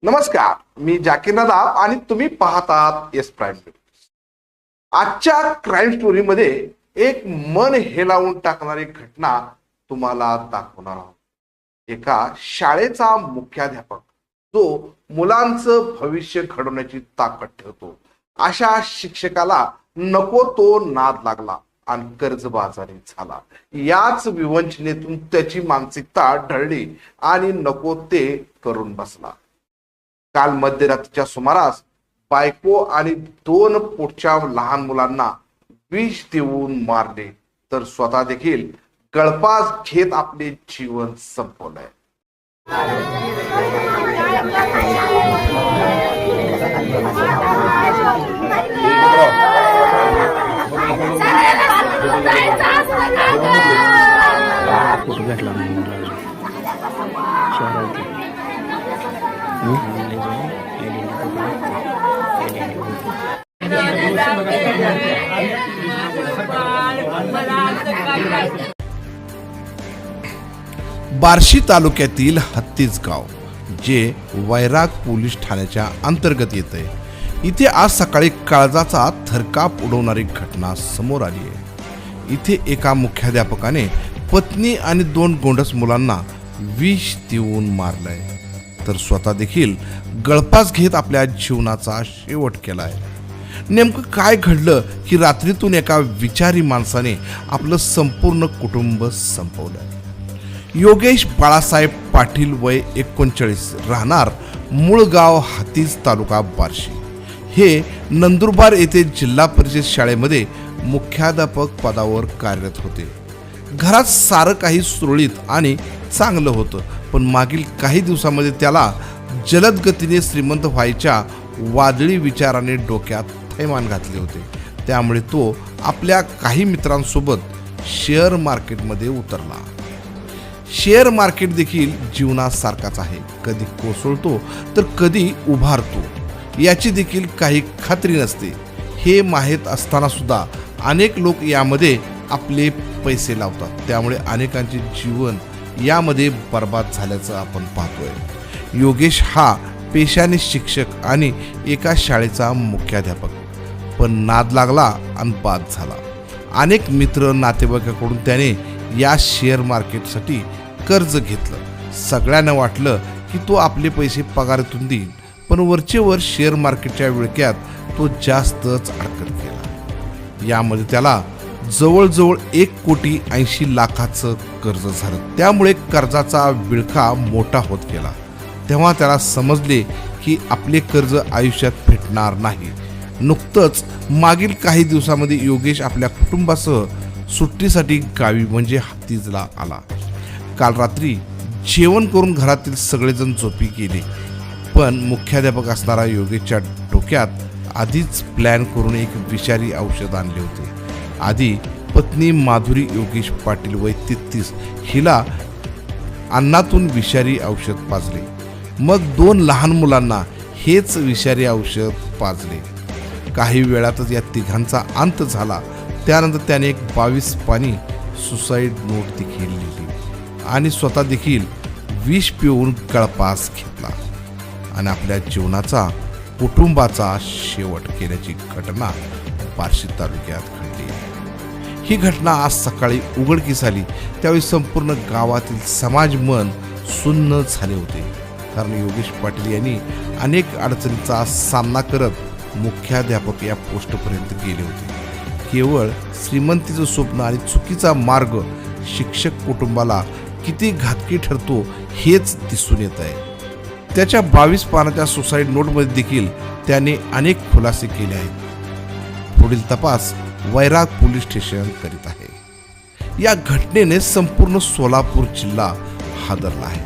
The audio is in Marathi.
नमस्कार, मी जाकीर नदाब आणि तुम्ही पाहतात एस प्राईम न्यूज. आजच्या क्राईम स्टोरीमध्ये एक मन हेलावून टाकणारी घटना तुम्हाला दाखवणार आहोत. एका शाळेचा मुख्याध्यापक जो मुलांचं भविष्य घडवण्याची ताकद ठेवतो, अशा शिक्षकाला नको तो नाद लागला आणि कर्जबाजारी झाला. याच विवंचनेतून त्याची मानसिकता ढळली आणि नको ते करून बसला. काल मध्यरात्रीच्या सुमारास बायको आणि 2 पोटच्या लहान मुलांना विष देऊन मारले, तर स्वतः देखील गळफास घेत आपले जीवन संपवलंय. बार्शी तालुक्यातील हत्तीज गाव, जे वैराग पोलीस ठाण्याच्या अंतर्गत येते, इथे आज सकाळी काळजाचा थरकाप उडवणारी घटना समोर आली आहे. इथे एका मुख्याध्यापकाने पत्नी आणि 2 गोंडस मुलांना विष देऊन मारलंय, तर स्वतः देखील गळफास घेत आपल्या जीवनाचा शेवट केलाय. नेमकं काय घडलं की रात्रीतून एका विचारी माणसाने आपलं संपूर्ण कुटुंब संपवलंय. योगेश बाळासाहेब पाटील, वय 39, राहणार मूळ गाव हातीज, तालुका बार्शी, हे नंदुरबार येथे जिल्हा परिषद शाळेमध्ये मुख्याध्यापक पदावर कार्यरत होते. घरात सारं काही सुरळीत आणि चांगलं होतं, पण मागील काही दिवसामध्ये त्याला जलद गतीने श्रीमंत व्हायच्या वादळी विचाराने डोक्यात थैमान घातले होते. त्यामुळे तो आपल्या काही मित्रांसोबत शेअर मार्केटमध्ये उतरला. शेअर मार्केट देखील जीवनासारखाच आहे, कधी कोसळतो तर कधी उभारतो, याची देखील काही खात्री नसते. हे माहीत असताना सुद्धा अनेक लोक यामध्ये आपले पैसे लावतात, त्यामुळे अनेकांचे जीवन यामध्ये बर्बाद झाल्याचं आपण पाहतोय. योगेश हा पेशाने शिक्षक आणि एका शाळेचा मुख्याध्यापक, पण नाद लागला आणि बाद झाला. अनेक मित्र नातेवाईकांकडून त्याने या शेअर मार्केटसाठी कर्ज घेतलं. सगळ्यांना वाटलं की तो आपले पैसे पगारातून देईल, पण वरचेवर शेअर मार्केटच्या विळख्यात तो जास्तच अडकत गेला. यामध्ये त्याला जवळजवळ 1,80,00,000 कर्ज झालं. त्यामुळे कर्जाचा विळखा मोठा होत गेला. तेव्हा त्याला समजले की आपले कर्ज आयुष्यात फेडणार नाही. नुकतंच मागील काही दिवसामध्ये योगेश आपल्या कुटुंबासह सुट्टीसाठी गावी म्हणजे हातीजला आला. काल रात्री जेवण करून घरातील सगळेजण झोपी गेले, पण मुख्याध्यापक असणारा योगेशच्या डोक्यात आधीच प्लॅन करून एक विषारी औषध आणले होते. आधी पत्नी माधुरी योगेश पाटील, वय 33, हिला अन्नातून विषारी औषध पाजले. मग 2 लहान मुलांना हेच विषारी औषध पाजले. काही वेळातच या तिघांचा अंत झाला. त्यानंतर त्याने एक 22 पानी सुसाईड नोट देखील लिहिली आणि स्वतः देखील विष पिऊन गळफास घेतला आणि आपल्या जीवनाचा, कुटुंबाचा शेवट केल्याची घटना बार्शी तालुक्यात घडली. ही घटना आज सकाळी उघडकीस आली. त्यावेळी संपूर्ण गावातील समाज मन सुन्न झाले होते, कारण योगेश पाटील यांनी अनेक अडचणींचा सामना करत मुख्याध्यापक या पोस्टपर्यंत गेले होते. केवळ श्रीमंतीचं स्वप्न आणि चुकीचा मार्ग शिक्षक कुटुंबाला किती घातकी ठरतो हेच दिसून येत आहे. त्याच्या 22 पानाच्या सुसाईड नोटमध्ये देखील त्याने अनेक खुलासे केले आहेत. पुढील तपास वैराग पोलीस स्टेशन करीत आहे. या घटनेने संपूर्ण सोलापूर जिल्हा हादरला आहे.